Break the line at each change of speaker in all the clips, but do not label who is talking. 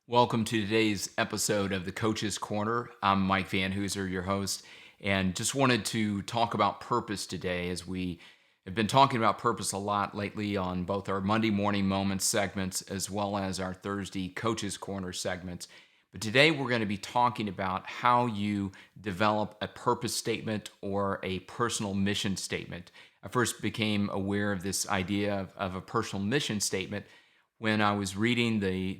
Welcome to today's episode of the Coach's Corner. I'm Mike Van Hooser, your host, and just wanted to talk about purpose today as we have been talking about purpose a lot lately on both our Monday Morning Moments segments as well as our Thursday Coach's Corner segments. But today we're going to be talking about how you develop a purpose statement or a personal mission statement. I first became aware of this idea of a personal mission statement when I was reading the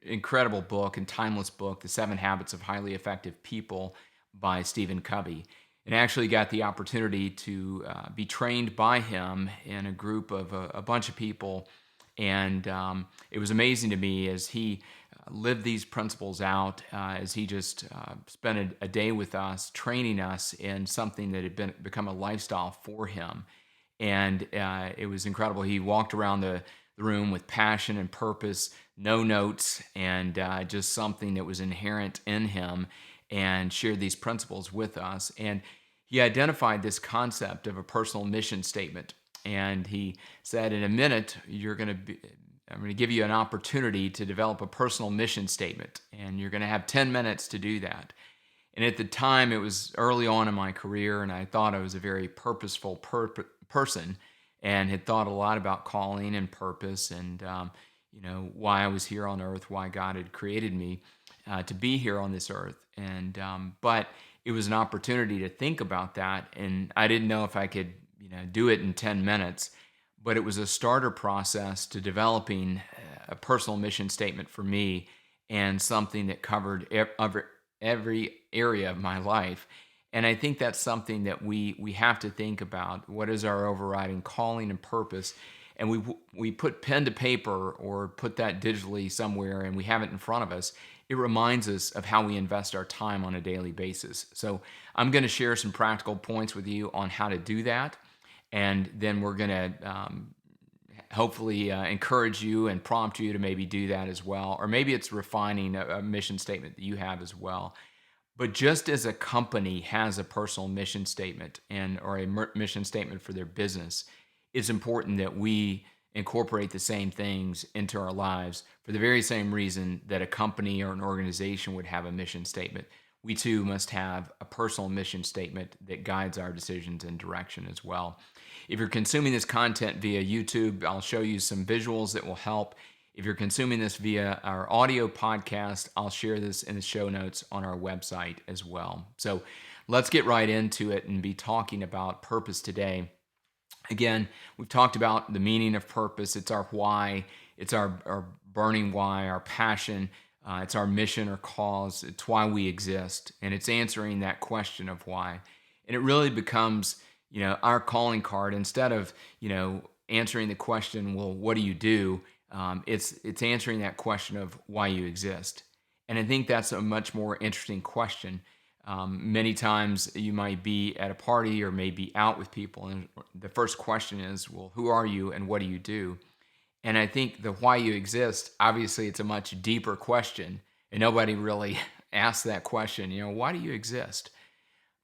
incredible book and timeless book, The 7 Habits of Highly Effective People by Stephen Covey. And I actually got the opportunity to be trained by him in a group of a bunch of people. And it was amazing to me as he lived these principles out, as he just spent a day with us, training us in something that had become a lifestyle for him. And it was incredible. He walked around the room with passion and purpose, no notes, and just something that was inherent in him, and shared these principles with us. And he identified this concept of a personal mission statement. And he said, in a minute, I'm going to give you an opportunity to develop a personal mission statement, and you're going to have 10 minutes to do that. And at the time, it was early on in my career, and I thought I was a very purposeful person and had thought a lot about calling and purpose and, why I was here on earth, why God had created me to be here on this earth. But it was an opportunity to think about that. And I didn't know if I could, do it in 10 minutes, but it was a starter process to developing a personal mission statement for me and something that covered every area of my life. And I think that's something that we have to think about. What is our overriding calling and purpose? And we put pen to paper or put that digitally somewhere, and we have it in front of us. It reminds us of how we invest our time on a daily basis. So I'm going to share some practical points with you on how to do that, and then we're going to hopefully encourage you and prompt you to maybe do that as well, or maybe it's refining a mission statement that you have as well. But just as a company has a personal mission statement or a mission statement for their business, it's important that we incorporate the same things into our lives for the very same reason that a company or an organization would have a mission statement. We too must have a personal mission statement that guides our decisions and direction as well. If you're consuming this content via YouTube, I'll show you some visuals that will help. If you're consuming this via our audio podcast, I'll share this in the show notes on our website as well. So let's get right into it and be talking about purpose today. Again, we've talked about the meaning of purpose. It's our why. It's our burning why, our passion. It's our mission or cause. It's why we exist. And it's answering that question of why. And it really becomes, our calling card instead of, answering the question, well, what do you do? It's answering that question of why you exist. And I think that's a much more interesting question. Many times you might be at a party or maybe out with people, and the first question is, well, who are you and what do you do? And I think the why you exist, obviously, it's a much deeper question, and nobody really asks that question, why do you exist?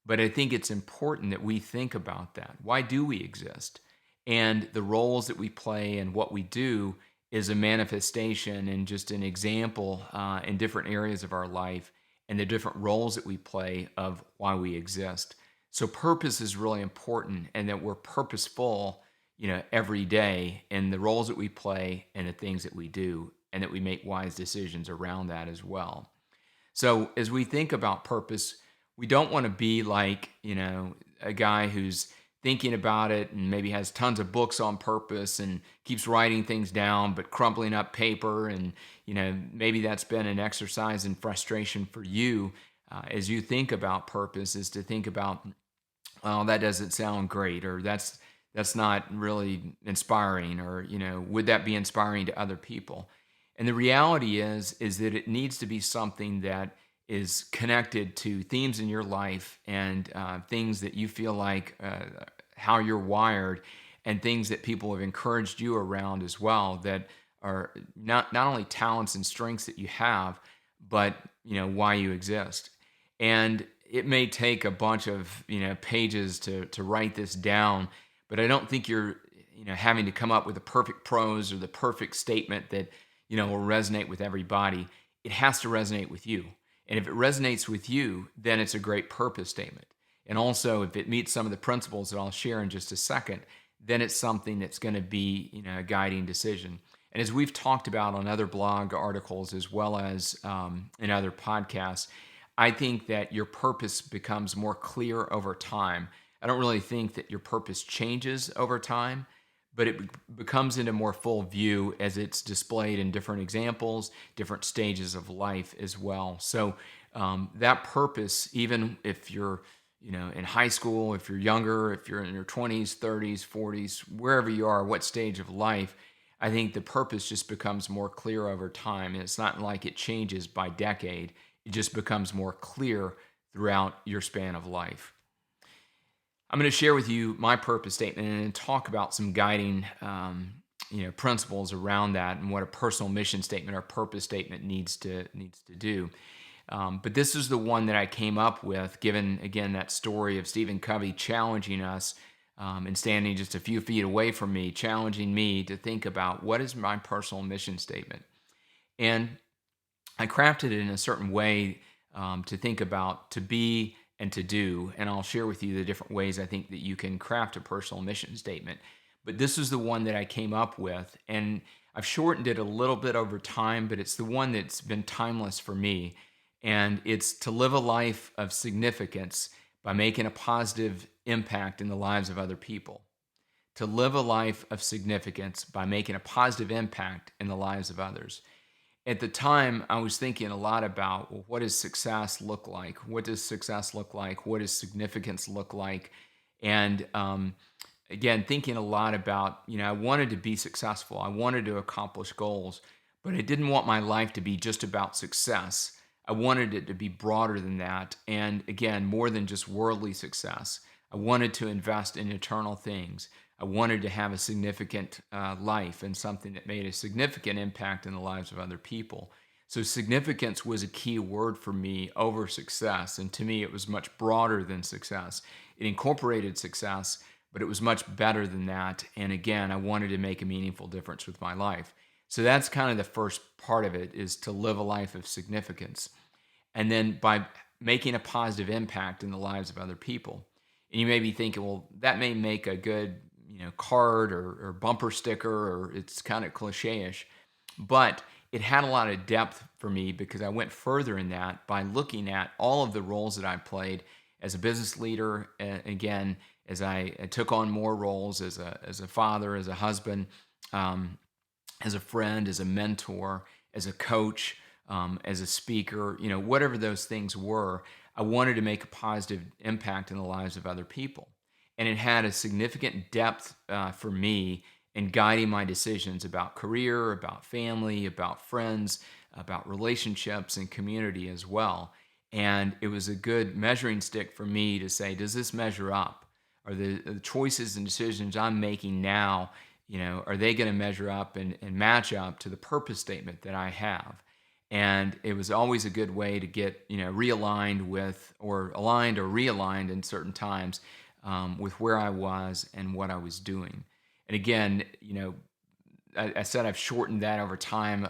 But I think it's important that we think about that. Why do we exist? And the roles that we play and what we do is a manifestation and just an example in different areas of our life and the different roles that we play of why we exist. So purpose is really important, and that we're purposeful, every day in the roles that we play and the things that we do, and that we make wise decisions around that as well. So as we think about purpose, we don't want to be like, a guy who's thinking about it and maybe has tons of books on purpose and keeps writing things down, but crumpling up paper. And, maybe that's been an exercise in frustration for you as you think about purpose, is to think about, well, that doesn't sound great, or that's not really inspiring, or, would that be inspiring to other people? And the reality is that it needs to be something that is connected to themes in your life and things that you feel like how you're wired, and things that people have encouraged you around as well, that are not only talents and strengths that you have, but why you exist. And it may take a bunch of pages to write this down, but I don't think you're having to come up with the perfect prose or the perfect statement that will resonate with everybody. it has to resonate with you. And if it resonates with you, then it's a great purpose statement. And also, if it meets some of the principles that I'll share in just a second, then it's something that's going to be, a guiding decision. And as we've talked about on other blog articles as well as in other podcasts, I think that your purpose becomes more clear over time. I don't really think that your purpose changes over time, but it becomes into more full view as it's displayed in different examples, different stages of life as well. So that purpose, even if you're in high school, if you're younger, if you're in your 20s, 30s, 40s, wherever you are, what stage of life, I think the purpose just becomes more clear over time. And it's not like it changes by decade. It just becomes more clear throughout your span of life. I'm going to share with you my purpose statement and talk about some guiding, principles around that and what a personal mission statement or purpose statement needs to do. But this is the one that I came up with, given again that story of Stephen Covey challenging us and standing just a few feet away from me, challenging me to think about what is my personal mission statement. And I crafted it in a certain way to think about, to be and to do. And I'll share with you the different ways I think that you can craft a personal mission statement. But this is the one that I came up with. And I've shortened it a little bit over time, but it's the one that's been timeless for me. And it's to live a life of significance by making a positive impact in the lives of other people. To live a life of significance by making a positive impact in the lives of others. At the time, I was thinking a lot about, well, what does success look like? What does success look like? What does significance look like? And again, thinking a lot about, I wanted to be successful. I wanted to accomplish goals, but I didn't want my life to be just about success. I wanted it to be broader than that. And again, more than just worldly success. I wanted to invest in eternal things. I wanted to have a significant life and something that made a significant impact in the lives of other people. So significance was a key word for me over success. And to me, it was much broader than success. It incorporated success, but it was much better than that. And again, I wanted to make a meaningful difference with my life. So that's kind of the first part of it, is to live a life of significance. And then by making a positive impact in the lives of other people. And you may be thinking, well, that may make a good card or bumper sticker, or it's kind of cliche-ish, but it had a lot of depth for me because I went further in that by looking at all of the roles that I played as a business leader. Again, as I took on more roles as a father, as a husband, as a friend, as a mentor, as a coach, as a speaker, whatever those things were, I wanted to make a positive impact in the lives of other people. And it had a significant depth for me in guiding my decisions about career, about family, about friends, about relationships and community as well. And it was a good measuring stick for me to say, does this measure up? Are the choices and decisions I'm making now, are they going to measure up and match up to the purpose statement that I have? And it was always a good way to get, realigned with, or aligned or realigned in certain times with where I was and what I was doing. And again, I said I've shortened that over time.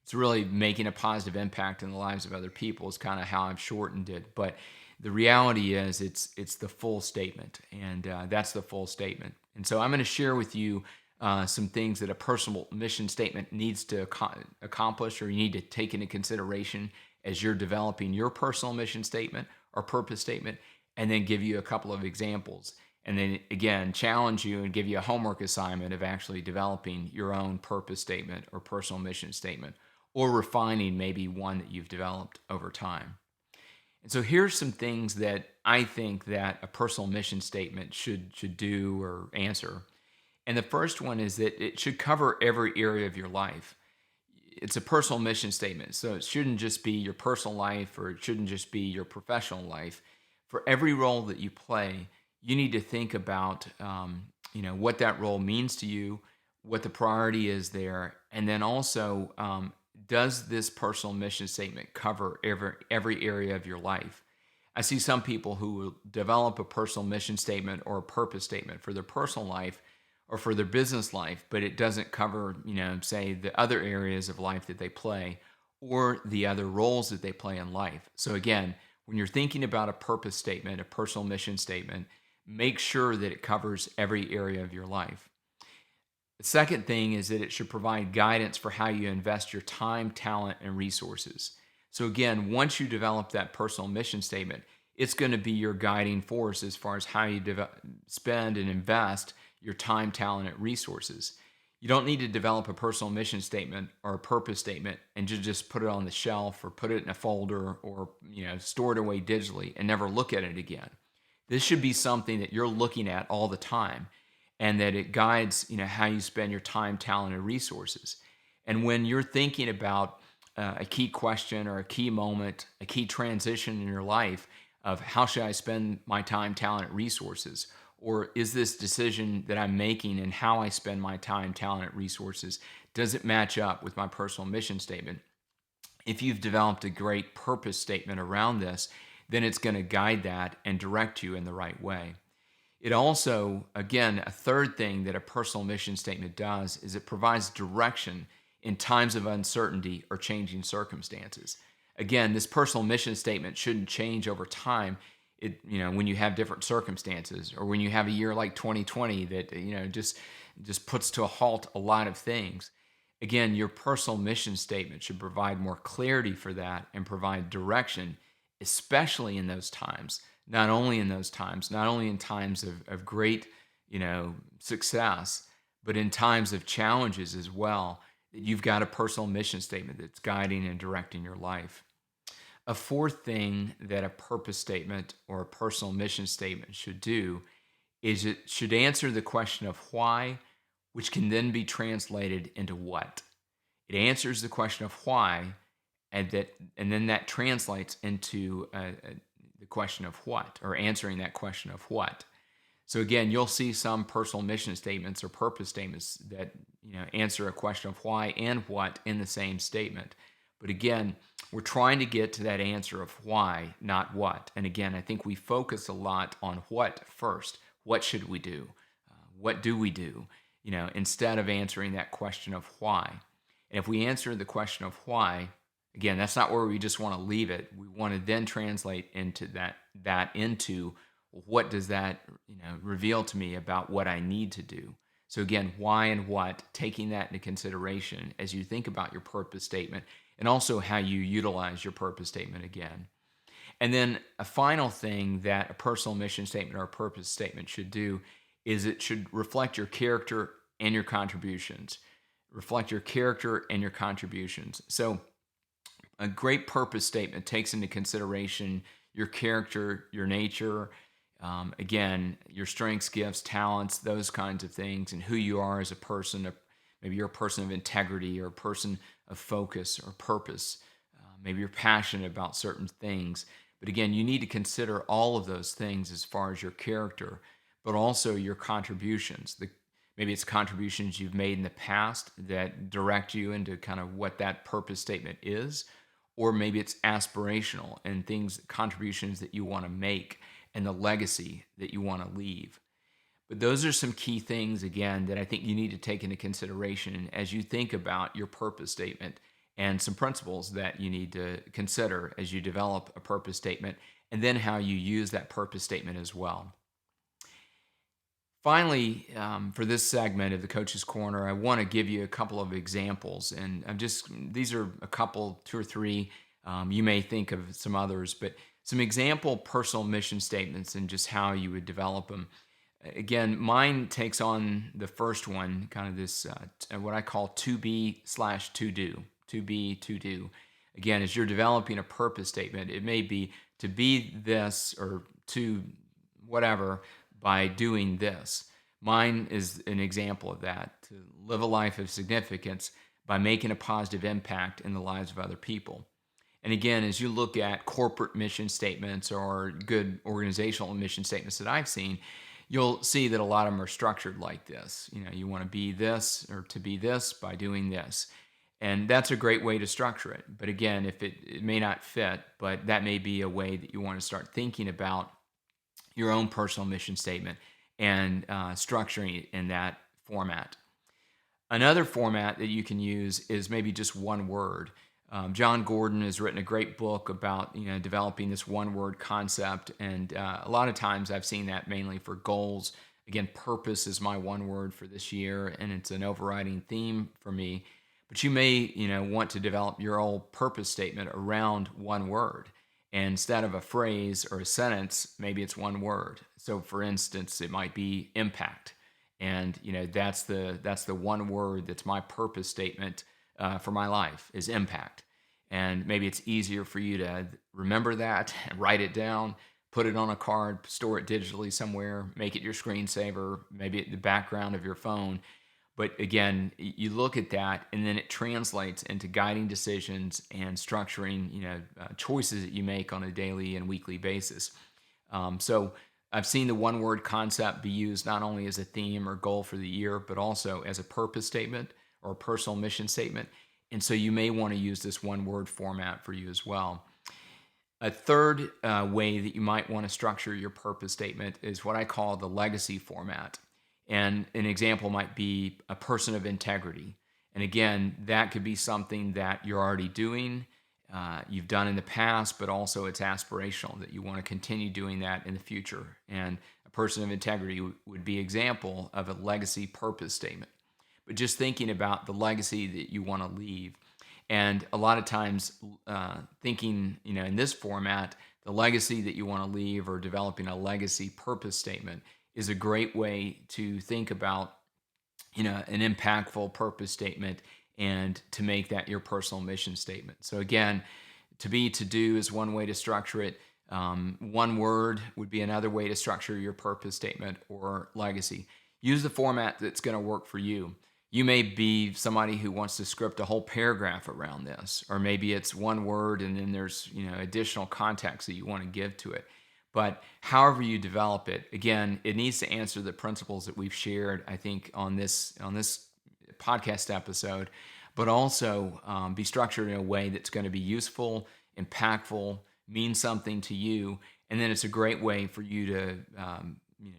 It's really making a positive impact in the lives of other people is kind of how I've shortened it. But the reality is it's the full statement, and that's the full statement. And so I'm going to share with you some things that a personal mission statement needs to accomplish, or you need to take into consideration as you're developing your personal mission statement or purpose statement, and then give you a couple of examples. And then again, challenge you and give you a homework assignment of actually developing your own purpose statement or personal mission statement, or refining maybe one that you've developed over time. And so here's some things that I think that a personal mission statement should do or answer. And the first one is that it should cover every area of your life. It's a personal mission statement, so it shouldn't just be your personal life, or it shouldn't just be your professional life. For every role that you play, you need to think about, what that role means to you, what the priority is there, and then also, does this personal mission statement cover every area of your life? I see some people who will develop a personal mission statement or a purpose statement for their personal life or for their business life, but it doesn't cover, say, the other areas of life that they play, or the other roles that they play in life. So, again, when you're thinking about a purpose statement, a personal mission statement, make sure that it covers every area of your life. The second thing is that it should provide guidance for how you invest your time, talent, and resources. So, again, once you develop that personal mission statement, it's going to be your guiding force as far as how you spend and invest your time, talent, and resources. You don't need to develop a personal mission statement or a purpose statement and just put it on the shelf or put it in a folder or store it away digitally and never look at it again. This should be something that you're looking at all the time, and that it guides how you spend your time, talent, and resources. And when you're thinking about a key question or a key moment, a key transition in your life of how should I spend my time, talent, and resources, or is this decision that I'm making and how I spend my time, talent, and resources, does it match up with my personal mission statement? If you've developed a great purpose statement around this, then it's going to guide that and direct you in the right way. It also, again, a third thing that a personal mission statement does is it provides direction in times of uncertainty or changing circumstances. Again, this personal mission statement shouldn't change over time. When you have different circumstances, or when you have a year like 2020 that just puts to a halt a lot of things. Again, your personal mission statement should provide more clarity for that and provide direction, especially in those times. Not only in those times, not only in times of great, success, but in times of challenges as well, that you've got a personal mission statement that's guiding and directing your life. A fourth thing that a purpose statement or a personal mission statement should do is it should answer the question of why, which can then be translated into what. It answers the question of why, and then that translates into the question of what, or answering that question of what. So again, you'll see some personal mission statements or purpose statements that answer a question of why and what in the same statement. But again, we're trying to get to that answer of why, not what. And again, I think we focus a lot on what first. What should we do? What do we do? Instead of answering that question of why. And if we answer the question of why, again, that's not where we just want to leave it. We want to then translate into that into what does that reveal to me about what I need to do. So again, why and what, taking that into consideration as you think about your purpose statement, and also how you utilize your purpose statement again. And then a final thing that a personal mission statement or a purpose statement should do is it should reflect your character and your contributions. Reflect your character and your contributions. So a great purpose statement takes into consideration your character, your nature, again, your strengths, gifts, talents, those kinds of things, and who you are as a person. Maybe you're a person of integrity or a person of focus or purpose. Maybe you're passionate about certain things. But again, you need to consider all of those things as far as your character, but also your contributions. Maybe it's contributions you've made in the past that direct you into kind of what that purpose statement is, or maybe it's aspirational and contributions that you want to make and the legacy that you want to leave. But those are some key things, again, that I think you need to take into consideration as you think about your purpose statement, and some principles that you need to consider as you develop a purpose statement, and then how you use that purpose statement as well. Finally, for this segment of the Coach's Corner, I want to give you a couple of examples, and these are a couple, two or three. You may think of some others, but some example personal mission statements and just how you would develop them. Again, mine takes on the first one, kind of this, what I call to be/to do. To be, to do. Again, as you're developing a purpose statement, it may be to be this or to whatever by doing this. Mine is an example of that, to live a life of significance by making a positive impact in the lives of other people. And again, as you look at corporate mission statements or good organizational mission statements that I've seen, you'll see that a lot of them are structured like this. You want to be this or to be this by doing this. And that's a great way to structure it. But again, if it may not fit, but that may be a way that you want to start thinking about your own personal mission statement and structuring it in that format. Another format that you can use is maybe just one word. John Gordon has written a great book about developing this one word concept, and a lot of times I've seen that mainly for goals. Again, purpose is my one word for this year, and it's an overriding theme for me. But you may want to develop your old purpose statement around one word. And instead of a phrase or a sentence, maybe it's one word. So, for instance, it might be impact, and that's the one word that's my purpose statement for my life is impact. And maybe it's easier for you to remember that and write it down, put it on a card, store it digitally somewhere, make it your screensaver, maybe at the background of your phone. But again, you look at that, and then it translates into guiding decisions and structuring, choices that you make on a daily and weekly basis. So I've seen the one word concept be used not only as a theme or goal for the year, but also as a purpose statement or a personal mission statement. And so you may want to use this one word format for you as well. A third way that you might want to structure your purpose statement is what I call the legacy format. And an example might be a person of integrity. And again, that could be something that you're already doing, you've done in the past, but also it's aspirational that you want to continue doing that in the future. And a person of integrity would be example of a legacy purpose statement. But just thinking about the legacy that you want to leave. And a lot of times, thinking, in this format, the legacy that you want to leave or developing a legacy purpose statement is a great way to think about, an impactful purpose statement and to make that your personal mission statement. So again, to do is one way to structure it. One word would be another way to structure your purpose statement or legacy. Use the format that's going to work for you. You may be somebody who wants to script a whole paragraph around this, or maybe it's one word and then there's additional context that you want to give to it. But however you develop it, again, it needs to answer the principles that we've shared, I think, on this podcast episode, but also be structured in a way that's going to be useful, impactful, mean something to you, and then it's a great way for you to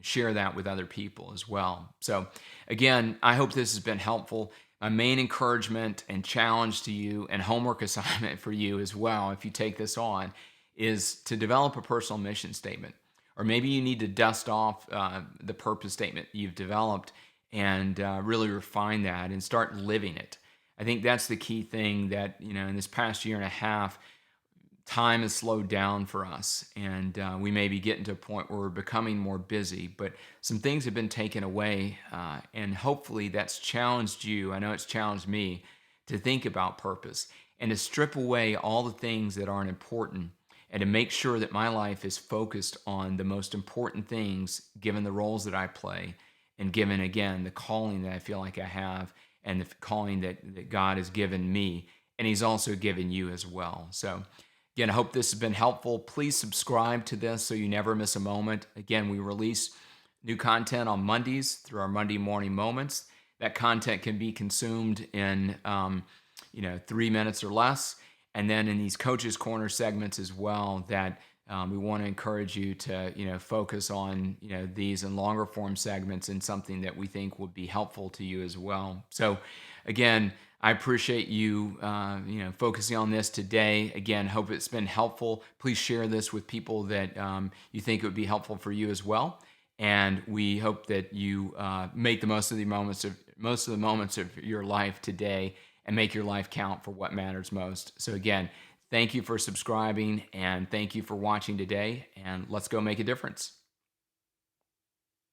share that with other people as well. So again, I hope this has been helpful. My main encouragement and challenge to you and homework assignment for you as well, if you take this on, is to develop a personal mission statement. Or maybe you need to dust off the purpose statement you've developed and really refine that and start living it. I think that's the key thing that, in this past year and a half, time has slowed down for us, and we may be getting to a point where we're becoming more busy, but some things have been taken away, and hopefully that's challenged you. I know it's challenged me to think about purpose and to strip away all the things that aren't important and to make sure that my life is focused on the most important things given the roles that I play and given, again, the calling that I feel like I have and the calling that God has given me, and He's also given you as well. So again, I hope this has been helpful. Please subscribe to this so you never miss a moment. Again, we release new content on Mondays through our Monday morning moments. That content can be consumed in 3 minutes or less. And then in these Coaches Corner segments as well, that we want to encourage you to focus on these in longer form segments and something that we think would be helpful to you as well. So again, I appreciate you focusing on this today. Again, hope it's been helpful. Please share this with people that you think it would be helpful for you as well. And we hope that you make the most of the moments of your life today and make your life count for what matters most. So again, thank you for subscribing and thank you for watching today. And let's go make a difference.